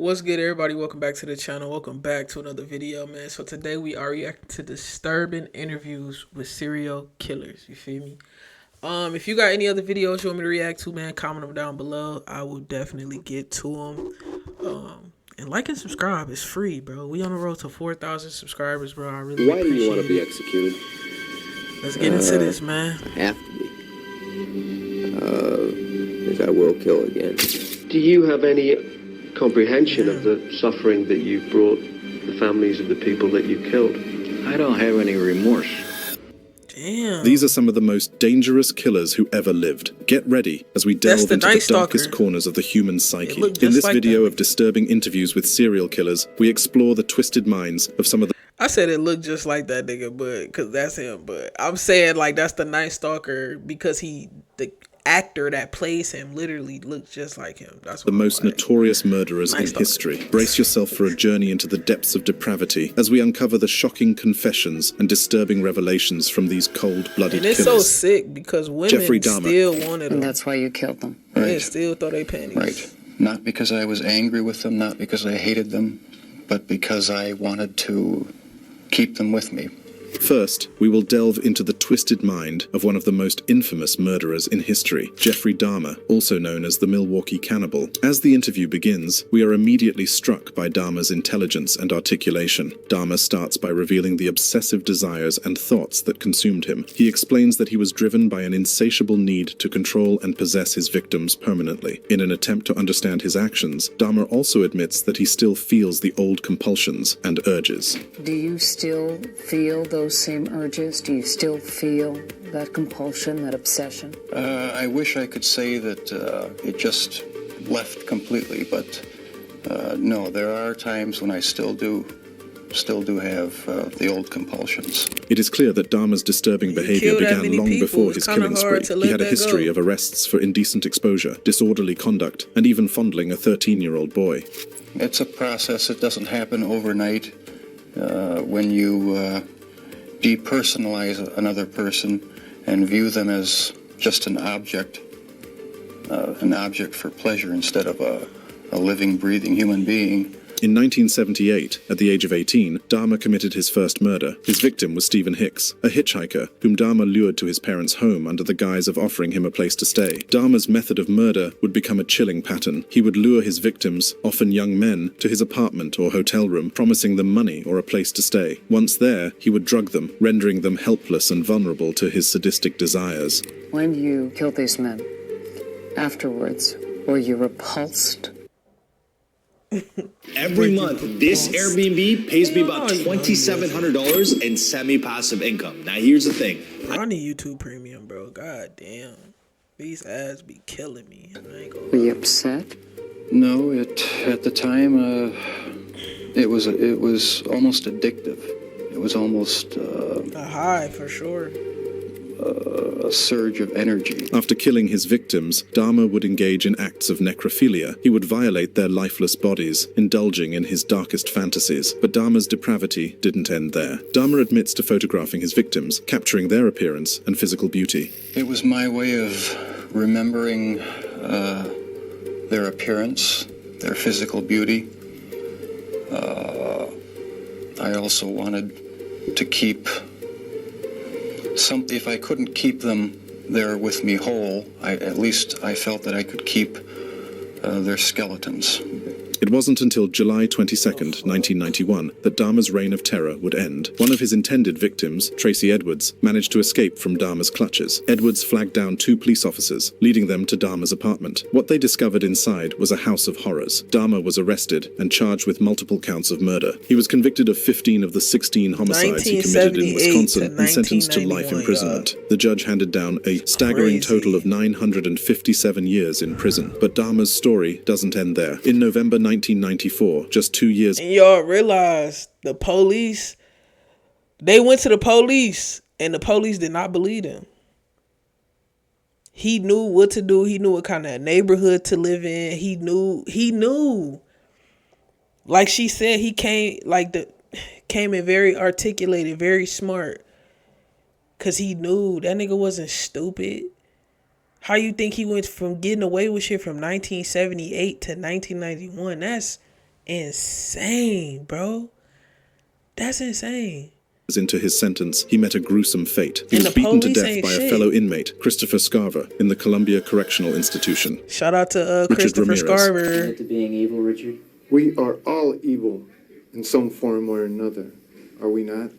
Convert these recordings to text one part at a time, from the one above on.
What's good, everybody? Welcome back to the channel. Welcome back to another video, man. So today we are reacting to disturbing interviews with serial killers. You feel me? If you got any other videos you want me to react to, man, comment them down below. I will definitely get to them. And like and subscribe. It's free, bro. We on the road to 4,000 subscribers, bro. I really Why do you want to be executed? Let's get into this, man. I have to be. Because I will kill again. Do you have any comprehension of the suffering that you brought the families of the people that you killed? I don't have any remorse. Damn. These are some of the most dangerous killers who ever lived. Get ready as we delve into the darkest corners of the human psyche. In this video of disturbing interviews with serial killers, we explore the twisted minds of some of the... I said it looked just like that nigga, but because that's him. But I'm saying like that's the Night Stalker because the actor that plays him literally looks just like him. That's the most notorious murderers in history. Brace yourself for a journey into the depths of depravity as we uncover the shocking confessions and disturbing revelations from these cold-blooded killers. And it's so sick because women still wanted them. And that's why you killed them. Right. They still throw their panties. Right. Not because I was angry with them, not because I hated them, but because I wanted to keep them with me. First, we will delve into the twisted mind of one of the most infamous murderers in history, Jeffrey Dahmer, also known as the Milwaukee Cannibal. As the interview begins, we are immediately struck by Dahmer's intelligence and articulation. Dahmer starts by revealing the obsessive desires and thoughts that consumed him. He explains that he was driven by an insatiable need to control and possess his victims permanently. In an attempt to understand his actions, Dahmer also admits that he still feels the old compulsions and urges. Do you still feel those same urges? Do you still feel that compulsion, that obsession? I wish I could say that it just left completely, but no, there are times when I still do have the old compulsions. It is clear that Dahmer's disturbing behavior began long before his killing spree. He had a history of arrests for indecent exposure, disorderly conduct, and even fondling a 13-year-old boy. It's a process. It doesn't happen overnight. When you depersonalize another person and view them as just an object for pleasure instead of a living, breathing human being. In 1978, at the age of 18, Dahmer committed his first murder. His victim was Stephen Hicks, a hitchhiker whom Dahmer lured to his parents' home under the guise of offering him a place to stay. Dahmer's method of murder would become a chilling pattern. He would lure his victims, often young men, to his apartment or hotel room, promising them money or a place to stay. Once there, he would drug them, rendering them helpless and vulnerable to his sadistic desires. When you killed these men, afterwards, were you repulsed? Every month, this Airbnb pays me about $2,700 in semi-passive income. Now, here's the thing. I need YouTube Premium, bro. God damn. These ads be killing me. Were you upset? No, at the time, it was almost addictive. It was almost a high for sure. A surge of energy. After killing his victims, Dahmer would engage in acts of necrophilia. He would violate their lifeless bodies, indulging in his darkest fantasies. But Dahmer's depravity didn't end there. Dahmer admits to photographing his victims, capturing their appearance and physical beauty. It was my way of remembering their appearance, their physical beauty. I also wanted to keep if I couldn't keep them there with me whole, at least I felt that I could keep their skeletons. It wasn't until July 22nd, 1991, that Dahmer's reign of terror would end. One of his intended victims, Tracy Edwards, managed to escape from Dahmer's clutches. Edwards flagged down 2 police officers, leading them to Dahmer's apartment. What they discovered inside was a house of horrors. Dahmer was arrested and charged with multiple counts of murder. He was convicted of 15 of the 16 homicides he committed in Wisconsin and sentenced to life imprisonment. The judge handed down a staggering total of 957 years in prison. But Dahmer's story doesn't end there. In November 1994, just 2 years. And y'all realize the police, they went to the police and the police did not believe him. He knew what to do. He knew what kind of neighborhood to live in. He knew. Like she said, he came in very articulated, very smart. Cause he knew that nigga wasn't stupid. How you think he went from getting away with shit from 1978 to 1991? insane, bro. That's insane. Into his sentence, he met a gruesome fate. He And was the beaten to police death ain't by a shit. fellow inmate, Christopher Scarver, in the Columbia Correctional Institution. Shout out to Richard Christopher Ramirez. Scarver. To being evil, Richard? We are all evil in some form or another, are we not?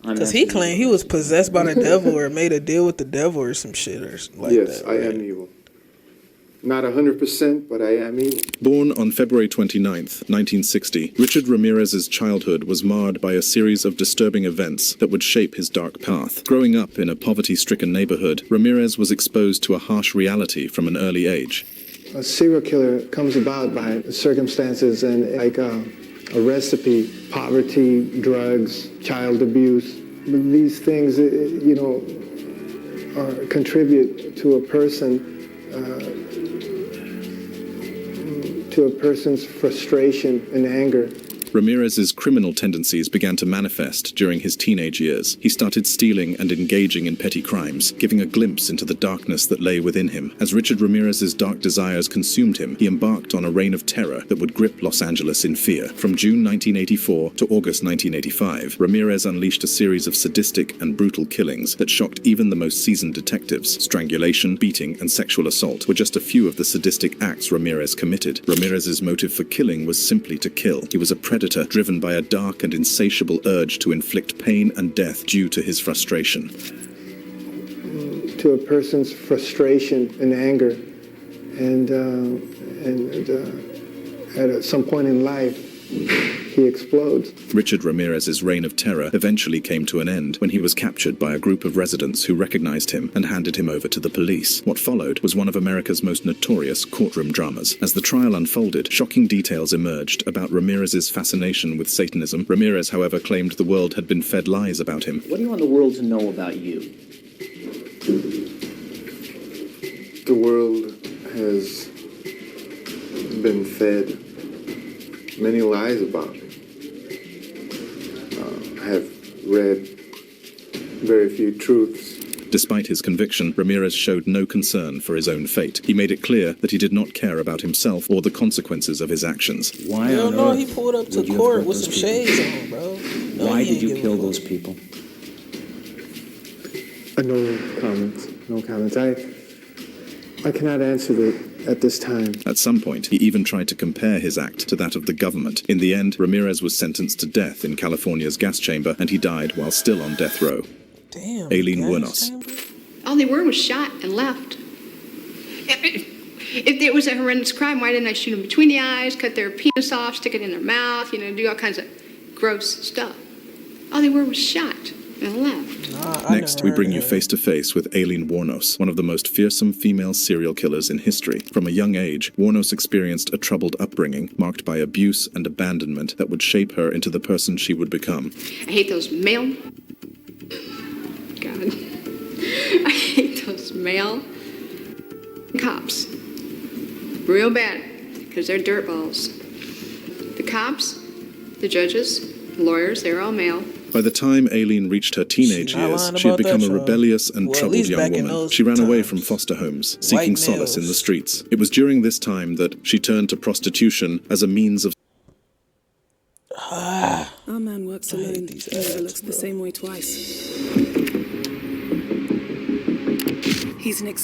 Because he claimed he was possessed by the devil or made a deal with the devil or some shit or like Yes, that. I am evil. Not 100%, but I am evil. Born on February 29th, 1960, Richard Ramirez's childhood was marred by a series of disturbing events that would shape his dark path. Growing up in a poverty-stricken neighborhood, Ramirez was exposed to a harsh reality from an early age. A serial killer comes about by circumstances and like a recipe: poverty, drugs, child abuse. These things, contribute to a person's frustration and anger. Ramirez's criminal tendencies began to manifest during his teenage years. He started stealing and engaging in petty crimes, giving a glimpse into the darkness that lay within him. As Richard Ramirez's dark desires consumed him, he embarked on a reign of terror that would grip Los Angeles in fear. From June 1984 to August 1985, Ramirez unleashed a series of sadistic and brutal killings that shocked even the most seasoned detectives. Strangulation, beating, and sexual assault were just a few of the sadistic acts Ramirez committed. Ramirez's motive for killing was simply to kill. He was a predator driven by a dark and insatiable urge to inflict pain and death due to his frustration. To a person's frustration and anger, and at some point in life, he explodes. Richard Ramirez's reign of terror eventually came to an end when he was captured by a group of residents who recognized him and handed him over to the police. What followed was one of America's most notorious courtroom dramas. As the trial unfolded, shocking details emerged about Ramirez's fascination with Satanism. Ramirez, however, claimed the world had been fed lies about him. What do you want the world to know about you? The world has been fed many lies about me. I have read very few truths. Despite his conviction, Ramirez showed no concern for his own fate. He made it clear that he did not care about himself or the consequences of his actions. Why Hell on no, earth he pulled up to would you have court hurt with those some people? shades on, bro. No, Why he did you ain't kill give a those fuck. people? No comments. No comments. I cannot answer that at this time. At some point, he even tried to compare his act to that of the government. In the end, Ramirez was sentenced to death in California's gas chamber, and he died while still on death row. Damn. Aileen gas Wuornos. chamber? All they were was shot and left. If it was a horrendous crime, why didn't I shoot them between the eyes, cut their penis off, stick it in their mouth, do all kinds of gross stuff? All they were was shot and left. Next, we bring you face to face with Aileen Wuornos, one of the most fearsome female serial killers in history. From a young age, Wuornos experienced a troubled upbringing marked by abuse and abandonment that would shape her into the person she would become. I hate those male... God. I hate those male cops. Real bad, because they're dirtballs. The cops, the judges, lawyers, they're all male. By the time Aileen reached her teenage She not years, lying she had about that, become a y'all. rebellious and Well, at troubled least young back in woman. those She ran away times. from foster homes, seeking White solace in the males. streets. It was during this time that she turned to prostitution as a means of Our man works I hate alone. these He never ads, looks the bro. same way twice. He's an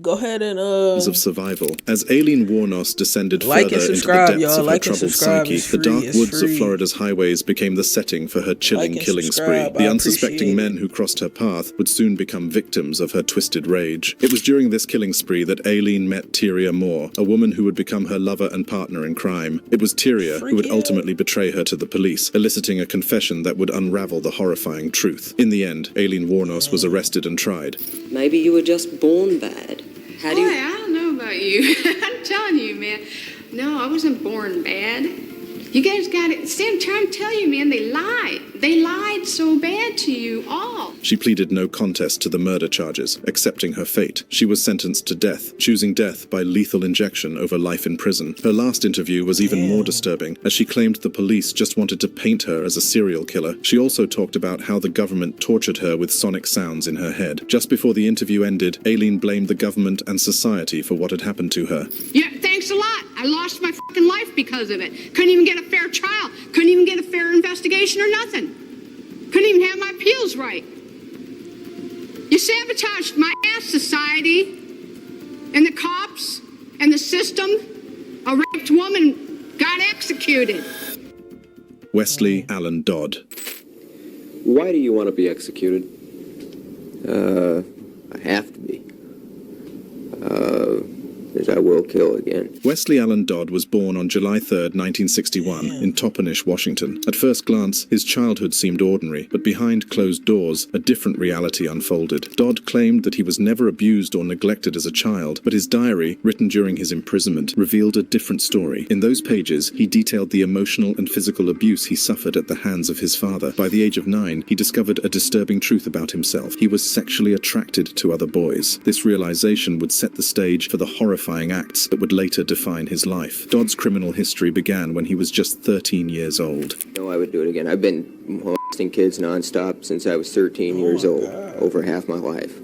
Go ahead and of survival. As Aileen Wuornos descended Like and further into the subscribe, depths y'all. of her Like and troubled subscribe. psyche, It's the dark free. It's woods of free. Florida's highways became the setting for her chilling Like and killing spree. subscribe. The I unsuspecting appreciate men who crossed her path would soon become victims of her twisted rage. It was during this killing spree that Aileen met Tyria Moore, a woman who would become her lover and partner in crime. It was Tyria who would Freaky. ultimately betray her to the police, eliciting a confession that would unravel the horrifying truth. In the end, Aileen Wuornos was arrested and tried. Maybe you were just born bad. How do Boy, you... I don't know about you. I'm telling you, man. No, I wasn't born bad. You guys got it. See, I'm trying to tell you, man, they lie. They lied so bad to you all. She pleaded no contest to the murder charges, accepting her fate. She was sentenced to death, choosing death by lethal injection over life in prison. Her last interview was even more disturbing, as she claimed the police just wanted to paint her as a serial killer. She also talked about how the government tortured her with sonic sounds in her head. Just before the interview ended, Aileen blamed the government and society for what had happened to her. Yeah, thanks a lot. I lost my fucking life because of it. Couldn't even get a fair trial. Couldn't even get a fair investigation or nothing. Couldn't even have my appeals right. You sabotaged my ass, society, and the cops, and the system. A raped woman got executed. Wesley Allen Dodd. Why do you want to be executed? I have to be. Because I will kill again. Wesley Allen Dodd was born on July 3rd, 1961, in Toppenish, Washington. At first glance, his childhood seemed ordinary, but behind closed doors, a different reality unfolded. Dodd claimed that he was never abused or neglected as a child, but his diary, written during his imprisonment, revealed a different story. In those pages, he detailed the emotional and physical abuse he suffered at the hands of his father. By the age of 9, he discovered a disturbing truth about himself. He was sexually attracted to other boys. This realization would set the stage for the horrifying acts that would later define his life. Dodd's criminal history began when he was just 13 years old. No, I would do it again. I've been molesting kids nonstop since I was 13 years old, over half my life.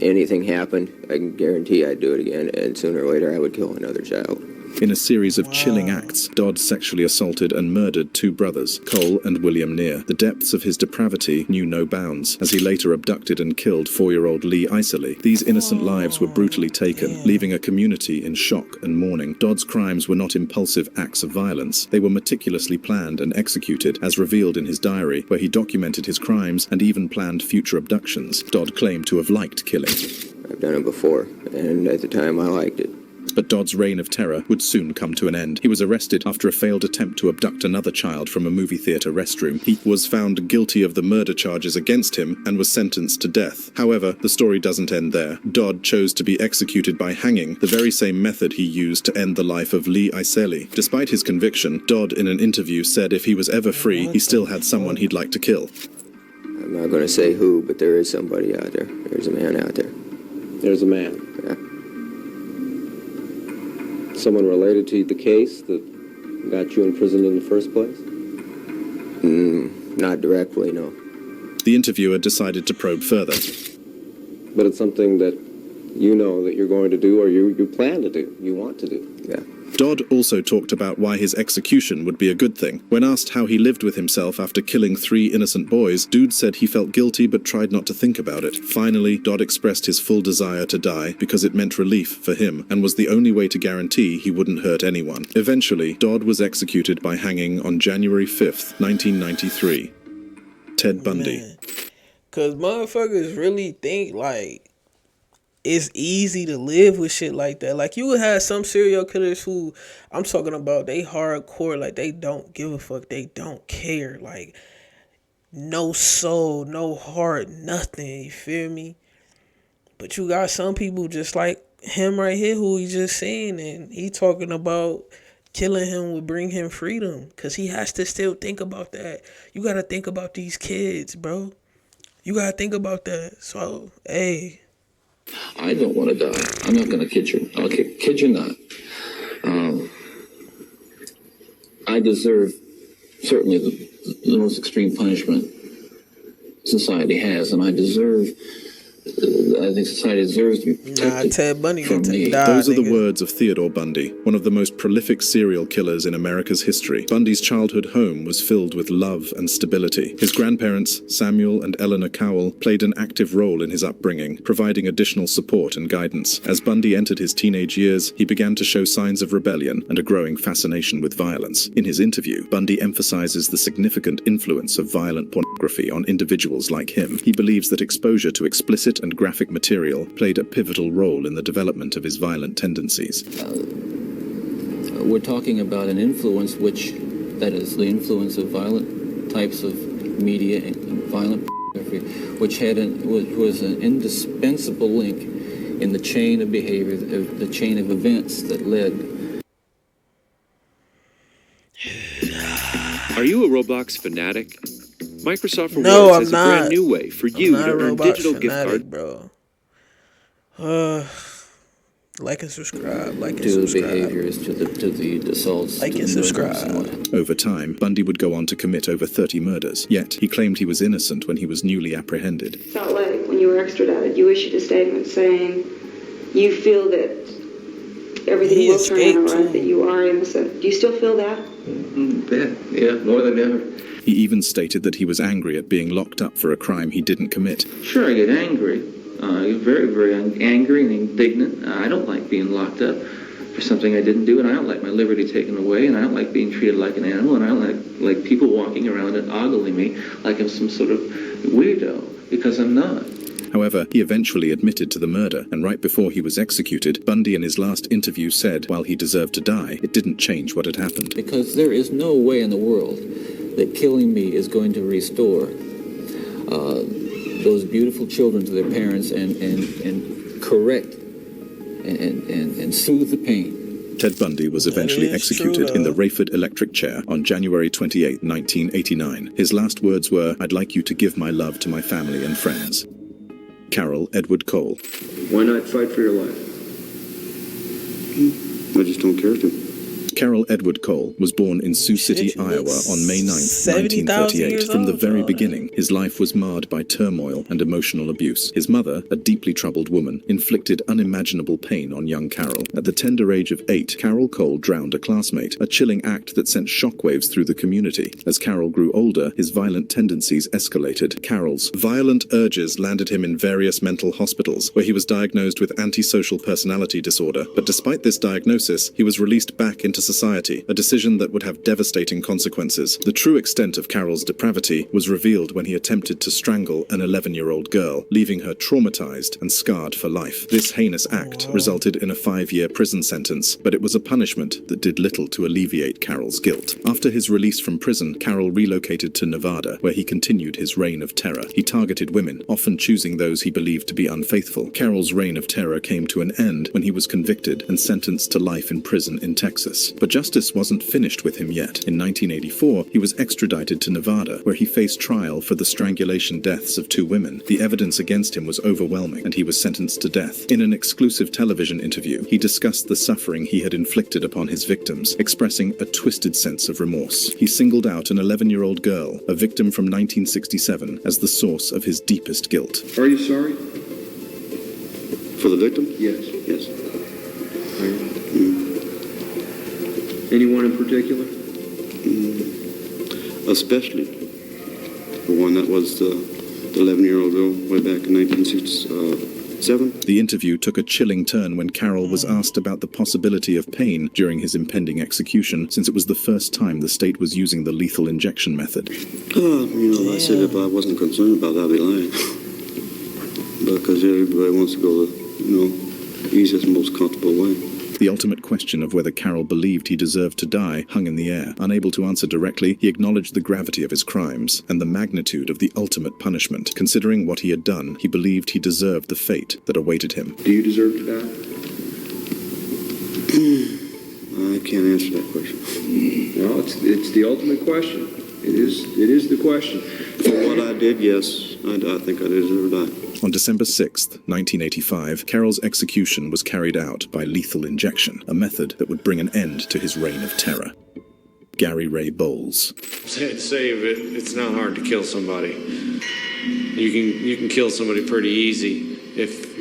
Anything happened, I can guarantee I'd do it again, and sooner or later I would kill another child. In a series of chilling acts, Dodd sexually assaulted and murdered 2 brothers, Cole and William Neer. The depths of his depravity knew no bounds, as he later abducted and killed 4-year-old Lee Iserly. These innocent lives were brutally taken, leaving a community in shock and mourning. Dodd's crimes were not impulsive acts of violence. They were meticulously planned and executed, as revealed in his diary, where he documented his crimes and even planned future abductions. Dodd claimed to have liked killing. I've done it before, and at the time I liked it. But Dodd's reign of terror would soon come to an end. He was arrested after a failed attempt to abduct another child from a movie theater restroom. He was found guilty of the murder charges against him and was sentenced to death. However, the story doesn't end there. Dodd chose to be executed by hanging, the very same method he used to end the life of Lee Iserly. Despite his conviction, Dodd in an interview said if he was ever free, he still had someone he'd like to kill. I'm not going to say who, but there is somebody out there. There's a man out there. There's a man. Yeah. Someone related to the case that got you imprisoned in the first place? Not directly, no. The interviewer decided to probe further. But it's something that you know that you're going to do, or you plan to do, you want to do. Yeah. Dodd also talked about why his execution would be a good thing. When asked how he lived with himself after killing 3 innocent boys, Dude said he felt guilty but tried not to think about it. Finally, Dodd expressed his full desire to die because it meant relief for him and was the only way to guarantee he wouldn't hurt anyone. Eventually, Dodd was executed by hanging on January 5th, 1993. Ted Bundy. Because motherfuckers really think, like, it's easy to live with shit like that. Like, you would have some serial killers who, I'm talking about, they hardcore, like, they don't give a fuck, they don't care, like, no soul, no heart, nothing, you feel me? But you got some people just like him right here who he just seen, and he talking about killing him would bring him freedom, because he has to still think about that. You got to think about these kids, bro. You got to think about that. So, hey. I don't want to die. I'm not going to kid you. I'll kid you not. I deserve certainly the most extreme punishment society has, and I deserve. I think society deserves to be protected Ted Bundy from me. Those are the words of Theodore Bundy, one of the most prolific serial killers in America's history. Bundy's childhood home was filled with love and stability. His grandparents, Samuel and Eleanor Cowell, played an active role in his upbringing, providing additional support and guidance. As Bundy entered his teenage years, he began to show signs of rebellion and a growing fascination with violence. In his interview, Bundy emphasizes the significant influence of violent pornography on individuals like him. He believes that exposure to explicit and graphic material played a pivotal role in the development of his violent tendencies. We're talking about an influence that is the influence of violent types of media and violent pornography, which was an indispensable link in the chain of behavior, the chain of events that led. Are you a Roblox fanatic? Microsoft Rewards No, I'm has a brand not. new way for I'm you not to a earn Roblox digital gift cards. fanatic, bro. Like and subscribe. Like and To the subscribe. behaviors, to the assaults, Like to and the murders subscribe. and what. Over time, Bundy would go on to commit over 30 murders, yet he claimed he was innocent when he was newly apprehended. Salt Lake, when you were extradited, you issued a statement saying you feel that everything will turn out right, that you are innocent. Do you still feel that? Yeah, more than ever. He even stated that he was angry at being locked up for a crime he didn't commit. Sure, I get angry. I get very, very angry and indignant. I don't like being locked up for something I didn't do, and I don't like my liberty taken away, and I don't like being treated like an animal, and I don't like people walking around and ogling me like I'm some sort of weirdo, because I'm not. However, he eventually admitted to the murder, and right before he was executed, Bundy in his last interview said while he deserved to die, it didn't change what had happened. Because there is no way in the world that killing me is going to restore those beautiful children to their parents and correct and soothe the pain. Ted Bundy was eventually executed in the Rayford electric chair on January 28, 1989. His last words were, "I'd like you to give my love to my family and friends." Carol Edward Cole. Why not fight for your life? I just don't care to. Carol Edward Cole was born in Sioux City, Iowa on May 9, 1938. From the very beginning, his life was marred by turmoil and emotional abuse. His mother, a deeply troubled woman, inflicted unimaginable pain on young Carol. At the tender age of 8, Carol Cole drowned a classmate, a chilling act that sent shockwaves through the community. As Carol grew older, his violent tendencies escalated. Carol's violent urges landed him in various mental hospitals, where he was diagnosed with antisocial personality disorder. But despite this diagnosis, he was released back into society, a decision that would have devastating consequences. The true extent of Carol's depravity was revealed when he attempted to strangle an 11-year-old girl, leaving her traumatized and scarred for life. This heinous act resulted in a 5-year prison sentence, but it was a punishment that did little to alleviate Carol's guilt. After his release from prison, Carol relocated to Nevada, where he continued his reign of terror. He targeted women, often choosing those he believed to be unfaithful. Carol's reign of terror came to an end when he was convicted and sentenced to life in prison in Texas. But justice wasn't finished with him yet. In 1984, he was extradited to Nevada, where he faced trial for the strangulation deaths of 2 women. The evidence against him was overwhelming, and he was sentenced to death. In an exclusive television interview, he discussed the suffering he had inflicted upon his victims, expressing a twisted sense of remorse. He singled out an 11-year-old girl, a victim from 1967, as the source of his deepest guilt. Are you sorry? For the victim? Yes. Yes. Anyone in particular? Especially the one that was the 11-year-old girl way back in 1967. The interview took a chilling turn when Carol was asked about the possibility of pain during his impending execution, since it was the first time the state was using the lethal injection method. I said if I wasn't concerned about that, I'd be lying. Because everybody wants to go the, easiest, most comfortable way. The ultimate question of whether Carol believed he deserved to die hung in the air. Unable to answer directly, he acknowledged the gravity of his crimes and the magnitude of the ultimate punishment. Considering what he had done, he believed he deserved the fate that awaited him. Do you deserve to die? I can't answer that question. No, it's the ultimate question. It is the question. For what I did, yes, I think I deserve to die. On December 6th, 1985, Carol's execution was carried out by lethal injection, a method that would bring an end to his reign of terror. Gary Ray Bowles. It's not hard to kill somebody. You can kill somebody pretty easy if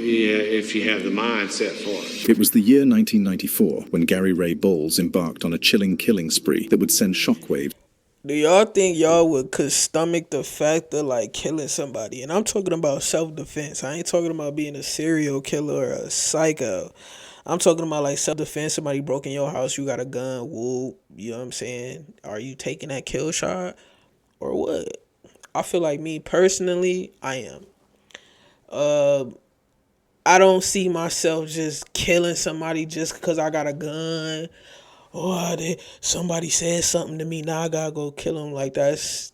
you have the mindset for it. It was the year 1994 when Gary Ray Bowles embarked on a chilling killing spree that would send shockwaves. Do y'all think y'all could stomach the fact of like killing somebody? And I'm talking about self-defense. I ain't talking about being a serial killer or a psycho. I'm talking about like self-defense. Somebody broke in your house, you got a gun, whoop. You know what I'm saying? Are you taking that kill shot or what? I feel like me personally, I am. I don't see myself just killing somebody just because I got a gun. Somebody said something to me, now I gotta go kill him. Like that's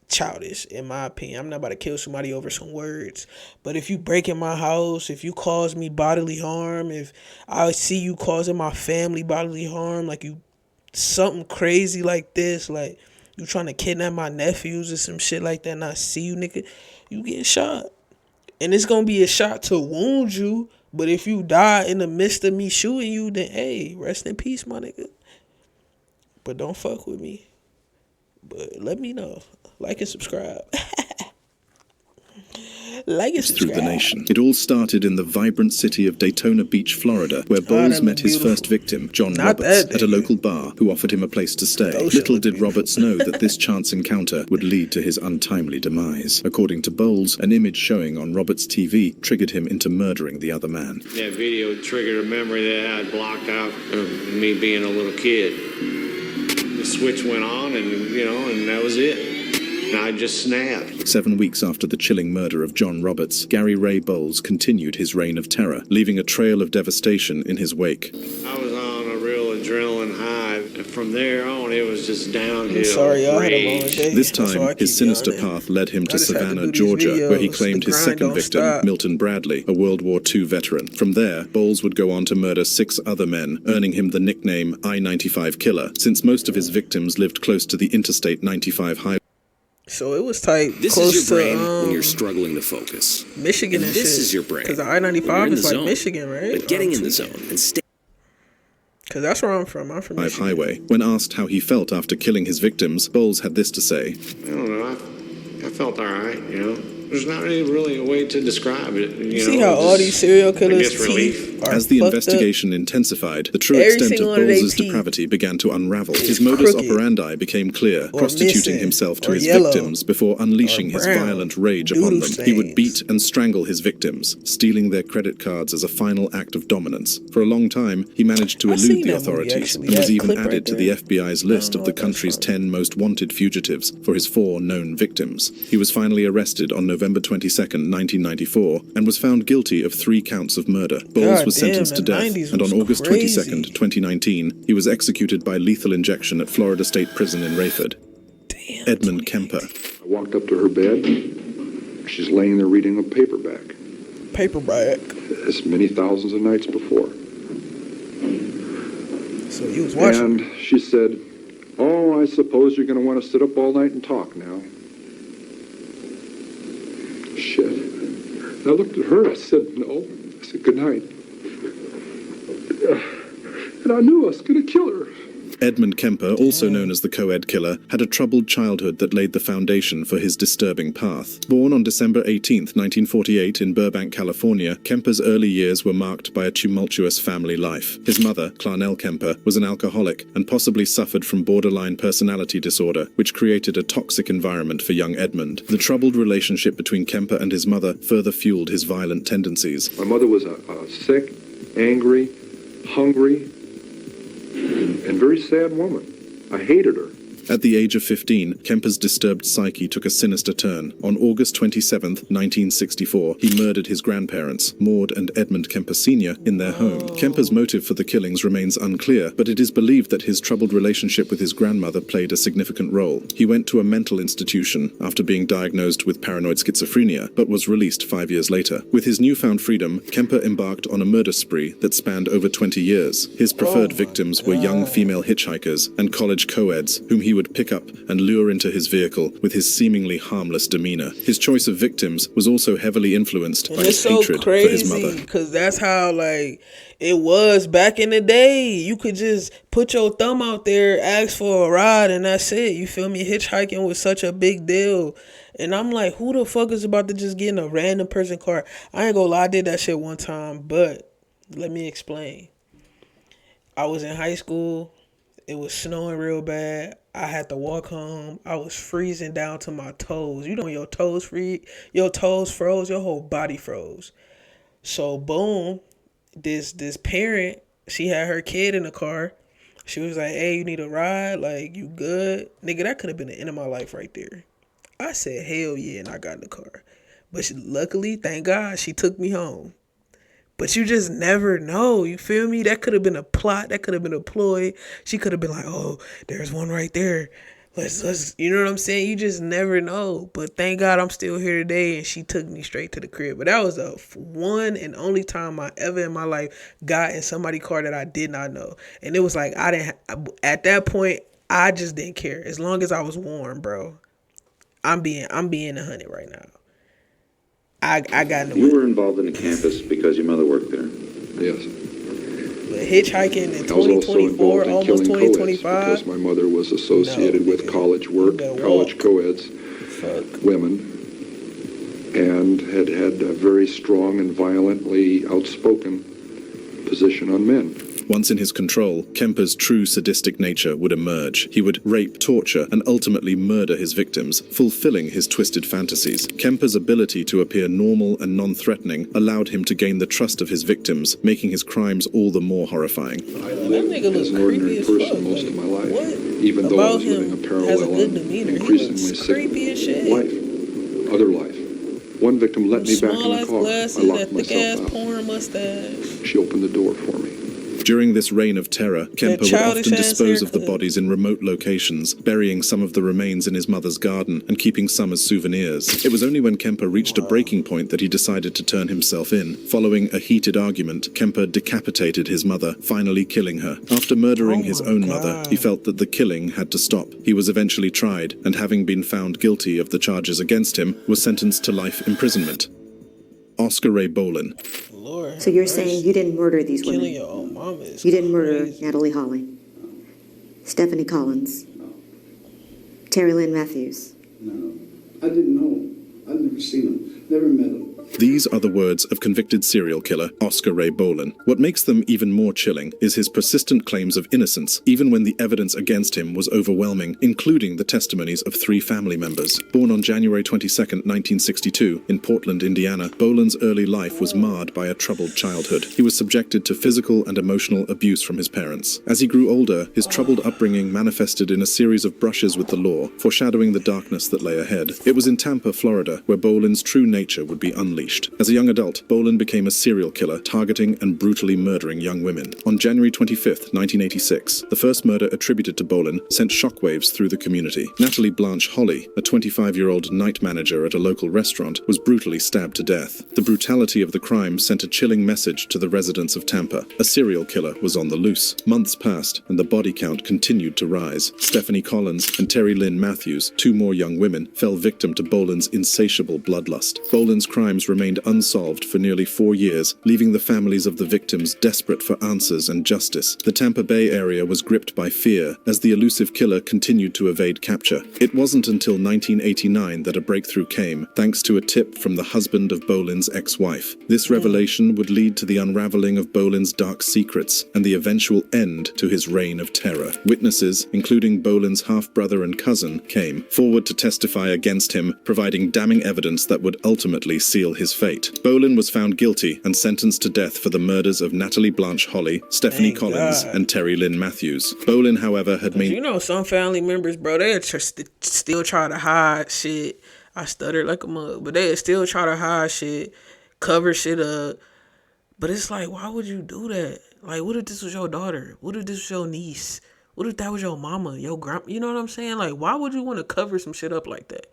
childish in my opinion. I'm not about to kill somebody over some words. But if you break in my house, if you cause me bodily harm, if I see you causing my family bodily harm, like you something crazy like this, like You trying to kidnap my nephews or some shit like that and I see you, nigga, you get shot. And it's gonna be a shot to wound you. But if you die in the midst of me shooting you, then hey, rest in peace, my nigga. But don't fuck with me. But let me know. Like and subscribe. Like and subscribe. Through the nation. It all started in the vibrant city of Daytona Beach, Florida, where Bowles met his first victim, John Roberts, at a local bar, who offered him a place to stay. Little did Roberts know that this chance encounter would lead to his untimely demise. According to Bowles, an image showing on Roberts' TV triggered him into murdering the other man. That video triggered a memory that I had blocked out of me being a little kid. The switch went on and, and that was it. And I just snapped. 7 weeks after the chilling murder of John Roberts, Gary Ray Bowles continued his reign of terror, leaving a trail of devastation in his wake. I was on a real adrenaline high. And from there on, it was just downhill. Rage. This time, his sinister path led him to Savannah, Georgia, where he claimed his second victim, Milton Bradley, a World War II veteran. From there, Bowles would go on to murder 6 other men, earning him the nickname I-95 Killer, since most of his victims lived close to the Interstate 95 highway. So it was tight. This close is your brain to, when you're struggling to focus. Michigan and this shit. is your brain. Because the I-95 is like Michigan, right? But getting in the zone and stay. Because that's where I'm from. I'm from Michigan. Highway. When asked how he felt after killing his victims, Bowles had this to say. I don't know. I felt all right, There's not really a way to describe it. You see how all these serial killers' teeth are As the investigation intensified, the true extent of Bowles' depravity began to unravel. His modus operandi became clear, prostituting himself to his victims before unleashing his violent rage upon them. He would beat and strangle his victims, stealing their credit cards as a final act of dominance. For a long time, he managed to elude the authorities and was even added to the FBI's list of the country's 10 most wanted fugitives for his 4 known victims. He was finally arrested on November 22nd, 1994, and was found guilty of 3 counts of murder. Bowles was sentenced to death, and on August 22nd, 2019, he was executed by lethal injection at Florida State Prison in Rayford. Edmund Kemper. I walked up to her bed. She's laying there reading a paperback. Paperback? As many thousands of nights before. So you was watching. And she said, "Oh, I suppose you're going to want to sit up all night and talk now." Shit. And I looked at her, I said, "No." I said, "Good night." And I knew I was going to kill her. Edmund Kemper, also known as the co-ed killer, had a troubled childhood that laid the foundation for his disturbing path. Born on December 18, 1948 in Burbank, California, Kemper's early years were marked by a tumultuous family life. His mother, Clarnell Kemper, was an alcoholic and possibly suffered from borderline personality disorder, which created a toxic environment for young Edmund. The troubled relationship between Kemper and his mother further fueled his violent tendencies. My mother was a sick, angry, hungry, and very sad woman. I hated her. At the age of 15, Kemper's disturbed psyche took a sinister turn. On August 27, 1964, he murdered his grandparents, Maud and Edmund Kemper Sr., in their home. Kemper's motive for the killings remains unclear, but it is believed that his troubled relationship with his grandmother played a significant role. He went to a mental institution after being diagnosed with paranoid schizophrenia, but was released 5 years later. With his newfound freedom, Kemper embarked on a murder spree that spanned over 20 years. His preferred victims were young female hitchhikers and college co-eds, whom he would pick up and lure into his vehicle with his seemingly harmless demeanor. His choice of victims was also heavily influenced by his hatred for his mother. Because that's how, like, it was back in the day. You could just put your thumb out there, ask for a ride, and that's it. You feel me? Hitchhiking was such a big deal. And I'm like, who the fuck is about to just get in a random person car? I ain't gonna lie, I did that shit one time, but let me explain. I was in high school. It was snowing real bad. I had to walk home. I was freezing down to my toes. You know when your toes froze, your whole body froze. So boom, this parent, she had her kid in the car. She was like, "Hey, you need a ride? Like, you good?" Nigga, that could have been the end of my life right there. I said, hell yeah, and I got in the car. But luckily, thank God, she took me home. But you just never know. You feel me? That could have been a plot. That could have been a ploy. She could have been like, "Oh, there's one right there. Let's, you know what I'm saying?" You just never know. But thank God I'm still here today, and she took me straight to the crib. But that was the one and only time I ever in my life got in somebody's car that I did not know. And it was like, at that point, I just didn't care. As long as I was warm, bro. I'm being 100 right now. I got You were involved in the campus because your mother worked there. Yes. But hitchhiking in I was also 2024, involved in almost killing co-eds 2025. because my mother was associated with college work, college co-eds, women, and had a very strong and violently outspoken position on men. Once in his control, Kemper's true sadistic nature would emerge. He would rape, torture, and ultimately murder his victims, fulfilling his twisted fantasies. Kemper's ability to appear normal and non-threatening allowed him to gain the trust of his victims, making his crimes all the more horrifying. I lived as an ordinary person most of my life, even though I was living a parallel and increasingly sick life, other life. One victim let me back in the car. I locked myself out. She opened the door for me. During this reign of terror, Kemper would often dispose of the bodies in remote locations, burying some of the remains in his mother's garden and keeping some as souvenirs. It was only when Kemper reached a breaking point that he decided to turn himself in. Following a heated argument, Kemper decapitated his mother, finally killing her. After murdering his own mother, he felt that the killing had to stop. He was eventually tried, and having been found guilty of the charges against him, was sentenced to life imprisonment. Oscar Ray Bolin. So you're saying you didn't murder these women? Killing your own mama is You didn't murder crazy. Natalie Hawley, Stephanie Collins, Terry Lynn Matthews. No, I didn't know. I'd never seen them, never met them. These are the words of convicted serial killer Oscar Ray Bolin. What makes them even more chilling is his persistent claims of innocence, even when the evidence against him was overwhelming, including the testimonies of 3 family members. Born on January 22, 1962, in Portland, Indiana, Bolin's early life was marred by a troubled childhood. He was subjected to physical and emotional abuse from his parents. As he grew older, his troubled upbringing manifested in a series of brushes with the law, foreshadowing the darkness that lay ahead. It was in Tampa, Florida, where Bolin's true nature would be unleashed. As a young adult, Bolin became a serial killer, targeting and brutally murdering young women. On January 25, 1986, the first murder attributed to Bolin sent shockwaves through the community. Natalie Blanche Holly, a 25-year-old night manager at a local restaurant, was brutally stabbed to death. The brutality of the crime sent a chilling message to the residents of Tampa. A serial killer was on the loose. Months passed, and the body count continued to rise. Stephanie Collins and Terry Lynn Matthews, 2 more young women, fell victim to Bolin's insatiable bloodlust. Bolin's crimes remained unsolved for nearly 4 years, leaving the families of the victims desperate for answers and justice. The Tampa Bay area was gripped by fear as the elusive killer continued to evade capture. It wasn't until 1989 that a breakthrough came, thanks to a tip from the husband of Bolin's ex-wife. This revelation would lead to the unraveling of Bolin's dark secrets and the eventual end to his reign of terror. Witnesses, including Bolin's half-brother and cousin, came forward to testify against him, providing damning evidence that would ultimately seal his fate. Bolin was found guilty and sentenced to death for the murders of Natalie Blanche Holly, Stephanie Collins, and Terry Lynn Matthews. Bolin, however, had made... You know, some family members, bro, they still try to hide shit. I stuttered like a mug, but they still try to hide shit, cover shit up. But it's like, why would you do that? Like, what if this was your daughter? What if this was your niece? What if that was your mama, your grandma? You know what I'm saying? Like, why would you want to cover some shit up like that?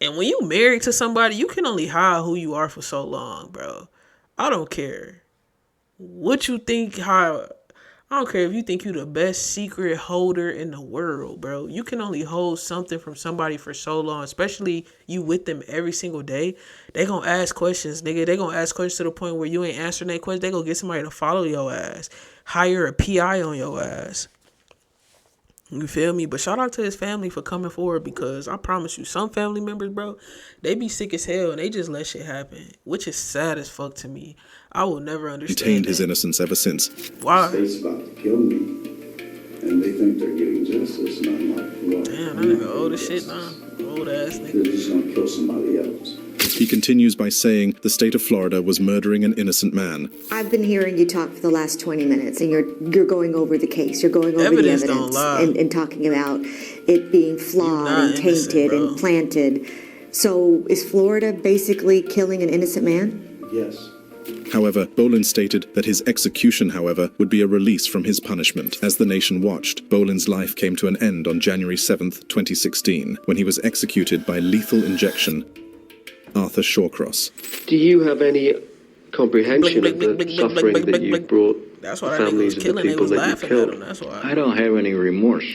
And when you married to somebody, you can only hide who you are for so long, bro. I don't care what you think, I don't care if you think you the best secret holder in the world, bro. You can only hold something from somebody for so long, especially you with them every single day. They gonna ask questions, nigga. They gonna ask questions to the point where you ain't answering their questions. They gonna get somebody to follow your ass, hire a PI on your ass. You feel me? But shout out to his family for coming forward, because I promise you, some family members, bro, they be sick as hell and they just let shit happen, which is sad as fuck to me. I will never understand. Retained his innocence ever since. Why? The state's about to kill me, and they think they're getting justice, and I'm like, well, damn, that nigga old as shit now. Old ass nigga. They're just gonna kill somebody else. He continues by saying the state of Florida was murdering an innocent man. I've been hearing you talk for the last 20 minutes, and you're going over the case. You're going over Evidence the don't evidence lie. and talking about it being flawed and tainted and planted. So is Florida basically killing an innocent man? Yes. However, Bolin stated that his execution, however, would be a release from his punishment. As the nation watched, Bolin's life came to an end on January 7th, 2016, when he was executed by lethal injection. Arthur Shawcross. Do you have any comprehension of the suffering that you brought That's the why that nigga was families of the killing. They people was that you laughing at killed. him. That's why. I don't have any remorse.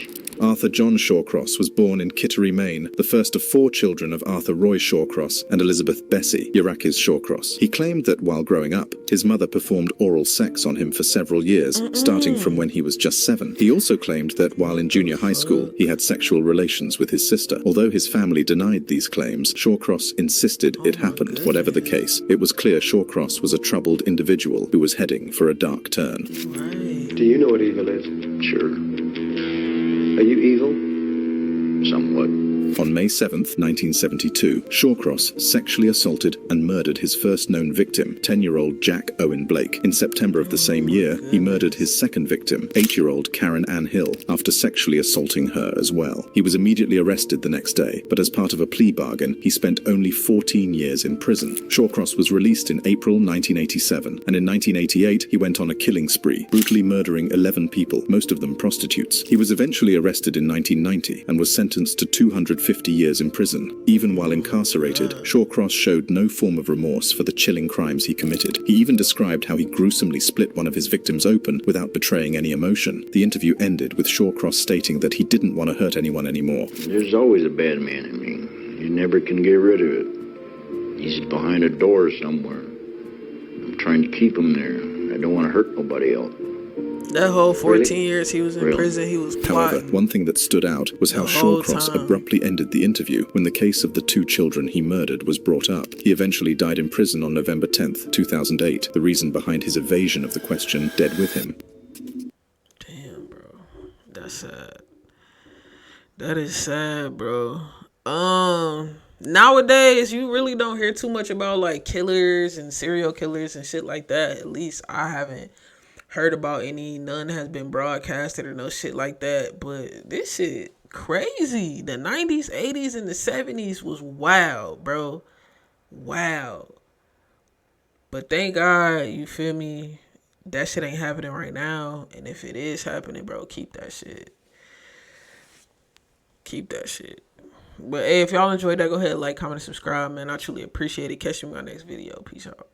Arthur John Shawcross was born in Kittery, Maine, the first of 4 children of Arthur Roy Shawcross and Elizabeth Bessie, Yarakis Shawcross. He claimed that while growing up, his mother performed oral sex on him for several years, starting from when he was just 7. He also claimed that while in junior high school, he had sexual relations with his sister. Although his family denied these claims, Shawcross insisted it happened. Whatever the case, it was clear Shawcross was a troubled individual who was heading for a dark turn. Do you know what evil is? Sure. Are you evil? Somewhat. On May 7th, 1972, Shawcross sexually assaulted and murdered his first known victim, 10-year-old Jack Owen Blake. In September of the same year, he murdered his second victim, 8-year-old Karen Ann Hill, after sexually assaulting her as well. He was immediately arrested the next day, but as part of a plea bargain, he spent only 14 years in prison. Shawcross was released in April 1987, and in 1988, he went on a killing spree, brutally murdering 11 people, most of them prostitutes. He was eventually arrested in 1990 and was sentenced to 250 years in prison. Even while incarcerated, Shawcross showed no form of remorse for the chilling crimes he committed. He even described how he gruesomely split one of his victims open without betraying any emotion. The interview ended with Shawcross stating that he didn't want to hurt anyone anymore. There's always a bad man in me. You never can get rid of it. He's behind a door somewhere. I'm trying to keep him there. I don't want to hurt nobody else. That whole 14 years he was in prison, he was plotting. However, one thing that stood out was how Shawcross abruptly ended the interview when the case of the 2 children he murdered was brought up. He eventually died in prison on November 10th, 2008. The reason behind his evasion of the question, dead with him. Damn, bro. That's sad. That is sad, bro. Nowadays, you really don't hear too much about, like, killers and serial killers and shit like that. At least I haven't heard about any. None has been broadcasted or no shit like that. But this shit crazy. The 90s, 80s, and the 70s was wild, bro. Wow. But thank God, you feel me, that shit ain't happening right now. And if it is happening, bro, keep that shit. Keep that shit. But hey, if y'all enjoyed that, go ahead, like, comment, and subscribe, man. I truly appreciate it. Catch you in my next video. Peace out.